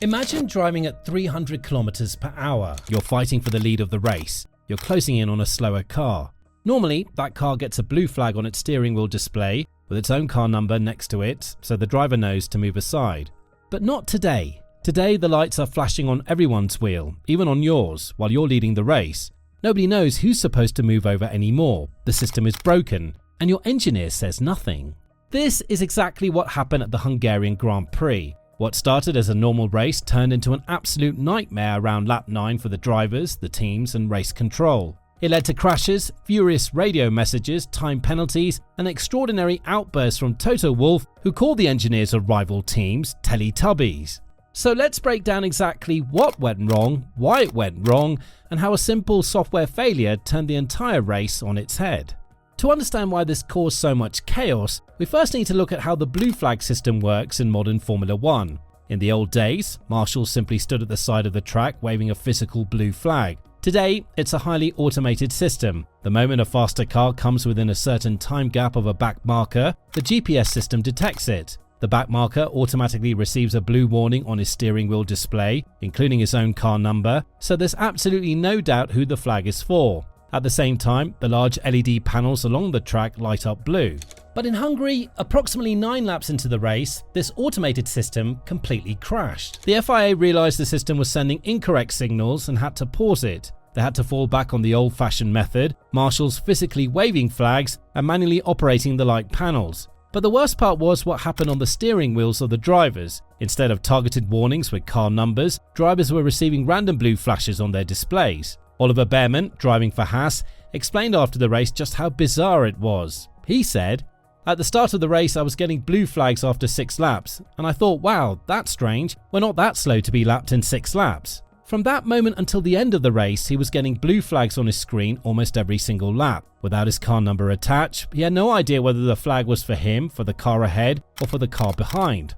Imagine driving at 300 kilometers per hour. You're fighting for the lead of the race. You're closing in on a slower car. Normally, that car gets a blue flag on its steering wheel display with its own car number next to it, so the driver knows to move aside. But not today. Today, the lights are flashing on everyone's wheel, even on yours, while you're leading the race. Nobody knows who's supposed to move over anymore. The system is broken, and your engineer says nothing. This is exactly what happened at the Hungarian Grand Prix. What started as a normal race turned into an absolute nightmare around lap 9 for the drivers, the teams, and race control. It led to crashes, furious radio messages, time penalties, and extraordinary outbursts from Toto Wolff, who called the engineers of rival teams Teletubbies. So let's break down exactly what went wrong, why it went wrong, and how a simple software failure turned the entire race on its head. To understand why this caused so much chaos, we first need to look at how the blue flag system works in modern Formula 1. In the old days, marshals simply stood at the side of the track waving a physical blue flag. Today, it's a highly automated system. The moment a faster car comes within a certain time gap of a back marker, the GPS system detects it. The back marker automatically receives a blue warning on his steering wheel display, including his own car number, so there's absolutely no doubt who the flag is for. At the same time, the large LED panels along the track light up blue. But in Hungary, approximately 9 laps into the race, this automated system completely crashed. The FIA realized the system was sending incorrect signals and had to pause it. They had to fall back on the old-fashioned method, marshals physically waving flags and manually operating the light panels. But the worst part was what happened on the steering wheels of the drivers. Instead of targeted warnings with car numbers, drivers were receiving random blue flashes on their displays. Oliver Behrman, driving for Haas, explained after the race just how bizarre it was. He said, "At the start of the race I was getting blue flags after 6 laps, and I thought, wow, that's strange, we're not that slow to be lapped in 6 laps. From that moment until the end of the race, he was getting blue flags on his screen almost every single lap. Without his car number attached, he had no idea whether the flag was for him, for the car ahead, or for the car behind."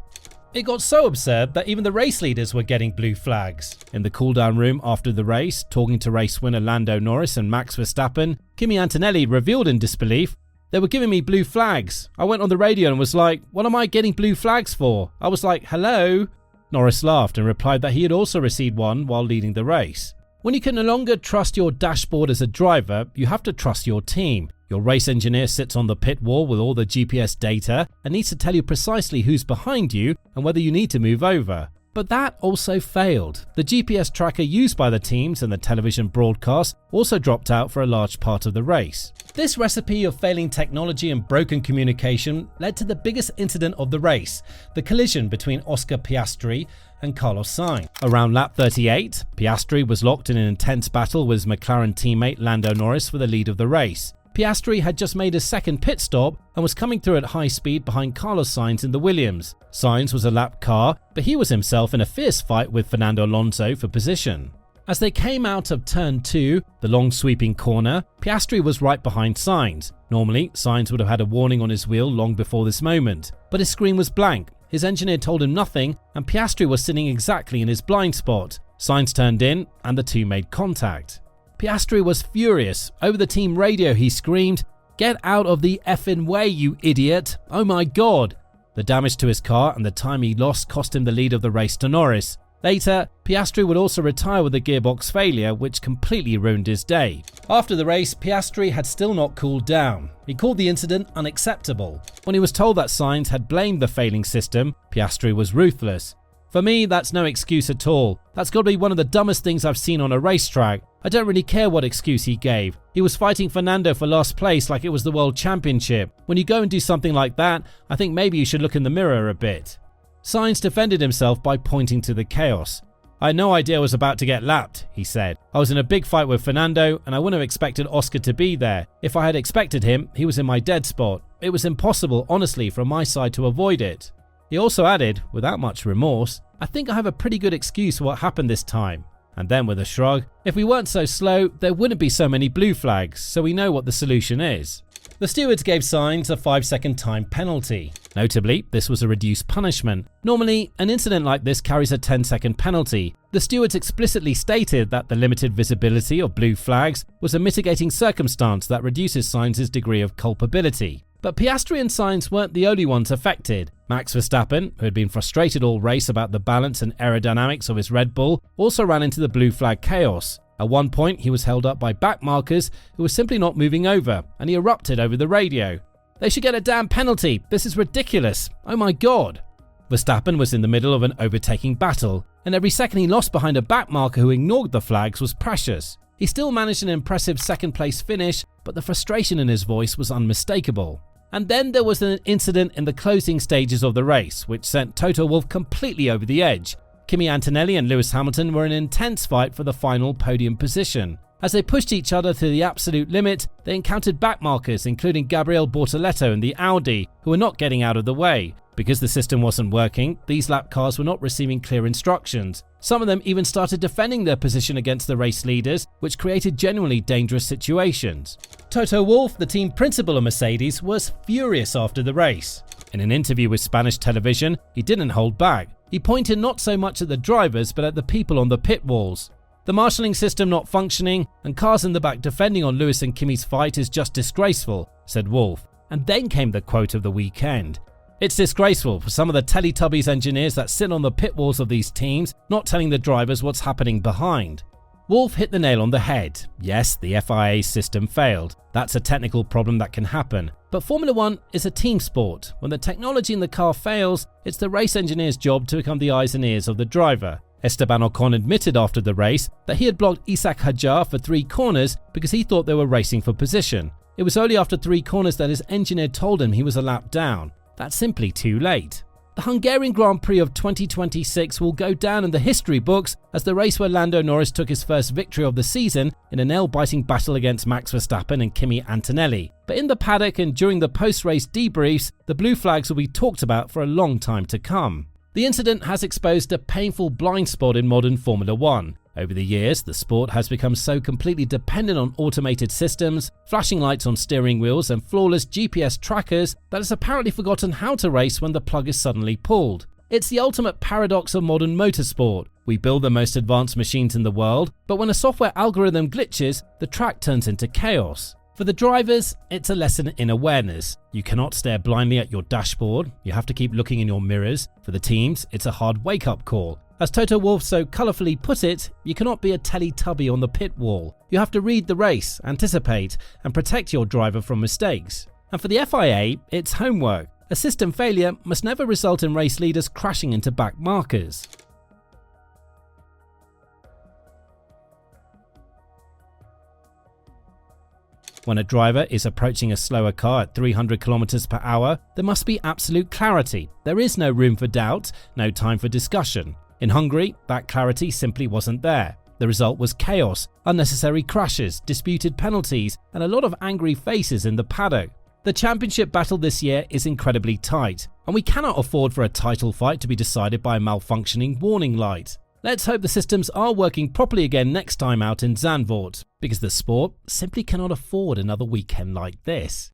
It got so absurd that even the race leaders were getting blue flags. In the cool-down room after the race, talking to race winner Lando Norris and Max Verstappen, Kimi Antonelli revealed in disbelief, "They were giving me blue flags. I went on the radio and was like, what am I getting blue flags for? I was like, hello?" Norris laughed and replied that he had also received one while leading the race. When you can no longer trust your dashboard as a driver, you have to trust your team. Your race engineer sits on the pit wall with all the GPS data and needs to tell you precisely who's behind you and whether you need to move over. But that also failed. The GPS tracker used by the teams and the television broadcast also dropped out for a large part of the race. This recipe of failing technology and broken communication led to the biggest incident of the race, the collision between Oscar Piastri and Carlos Sainz. Around lap 38, Piastri was locked in an intense battle with his McLaren teammate Lando Norris for the lead of the race. Piastri had just made his second pit stop and was coming through at high speed behind Carlos Sainz in the Williams. Sainz was a lap car, but he was himself in a fierce fight with Fernando Alonso for position. As they came out of turn 2, the long sweeping corner, Piastri was right behind Sainz. Normally, Sainz would have had a warning on his wheel long before this moment, but his screen was blank. His engineer told him nothing, and Piastri was sitting exactly in his blind spot. Sainz turned in, and the two made contact. Piastri was furious. Over the team radio he screamed, "Get out of the effing way, you idiot! Oh my god!" The damage to his car and the time he lost cost him the lead of the race to Norris. Later, Piastri would also retire with a gearbox failure, which completely ruined his day. After the race, Piastri had still not cooled down. He called the incident unacceptable. When he was told that Sainz had blamed the failing system, Piastri was ruthless. "For me, that's no excuse at all. That's got to be one of the dumbest things I've seen on a racetrack. I don't really care what excuse he gave. He was fighting Fernando for last place like it was the World Championship. When you go and do something like that, I think maybe you should look in the mirror a bit." Sainz defended himself by pointing to the chaos. "I had no idea I was about to get lapped," he said. "I was in a big fight with Fernando and I wouldn't have expected Oscar to be there. If I had expected him, he was in my dead spot. It was impossible, honestly, from my side to avoid it." He also added, without much remorse, "I think I have a pretty good excuse for what happened this time." And then with a shrug, "If we weren't so slow, there wouldn't be so many blue flags, so we know what the solution is." The stewards gave Sainz a 5-second time penalty. Notably, this was a reduced punishment. Normally, an incident like this carries a 10-second penalty. The stewards explicitly stated that the limited visibility of blue flags was a mitigating circumstance that reduces Sainz's degree of culpability. But Piastri and Sainz weren't the only ones affected. Max Verstappen, who had been frustrated all race about the balance and aerodynamics of his Red Bull, also ran into the blue flag chaos. At one point, he was held up by back markers who were simply not moving over, and he erupted over the radio. "They should get a damn penalty. This is ridiculous. Oh my god." Verstappen was in the middle of an overtaking battle, and every second he lost behind a back marker who ignored the flags was precious. He still managed an impressive second-place finish, but the frustration in his voice was unmistakable. And then there was an incident in the closing stages of the race, which sent Toto Wolff completely over the edge. Kimi Antonelli and Lewis Hamilton were in an intense fight for the final podium position. As they pushed each other to the absolute limit, they encountered backmarkers, including Gabriele Bortoleto and the Audi, who were not getting out of the way. Because the system wasn't working, these lap cars were not receiving clear instructions. Some of them even started defending their position against the race leaders, which created genuinely dangerous situations. Toto Wolff, the team principal of Mercedes, was furious after the race. In an interview with Spanish television, he didn't hold back. He pointed not so much at the drivers but at the people on the pit walls. "The marshalling system not functioning and cars in the back defending on Lewis and Kimi's fight is just disgraceful," said Wolff. And then came the quote of the weekend. "It's disgraceful for some of the Teletubbies engineers that sit on the pit walls of these teams, not telling the drivers what's happening behind." Wolff hit the nail on the head. Yes, the FIA system failed. That's a technical problem that can happen. But Formula One is a team sport. When the technology in the car fails, it's the race engineer's job to become the eyes and ears of the driver. Esteban Ocon admitted after the race that he had blocked Isaac Hadjar for 3 corners because he thought they were racing for position. It was only after 3 corners that his engineer told him he was a lap down. That's simply too late. The Hungarian Grand Prix of 2026 will go down in the history books as the race where Lando Norris took his first victory of the season in a nail-biting battle against Max Verstappen and Kimi Antonelli. But in the paddock and during the post-race debriefs, the blue flags will be talked about for a long time to come. The incident has exposed a painful blind spot in modern Formula One. Over the years, the sport has become so completely dependent on automated systems, flashing lights on steering wheels and flawless GPS trackers that it's apparently forgotten how to race when the plug is suddenly pulled. It's the ultimate paradox of modern motorsport. We build the most advanced machines in the world, but when a software algorithm glitches, the track turns into chaos. For the drivers, it's a lesson in awareness. You cannot stare blindly at your dashboard, you have to keep looking in your mirrors. For the teams, it's a hard wake-up call. As Toto Wolff so colourfully put it, you cannot be a Teletubby on the pit wall. You have to read the race, anticipate, and protect your driver from mistakes. And for the FIA, it's homework. A system failure must never result in race leaders crashing into back markers. When a driver is approaching a slower car at 300 km per hour, there must be absolute clarity. There is no room for doubt, no time for discussion. In Hungary, that clarity simply wasn't there. The result was chaos, unnecessary crashes, disputed penalties, and a lot of angry faces in the paddock. The championship battle this year is incredibly tight, and we cannot afford for a title fight to be decided by a malfunctioning warning light. Let's hope the systems are working properly again next time out in Zandvoort, because the sport simply cannot afford another weekend like this.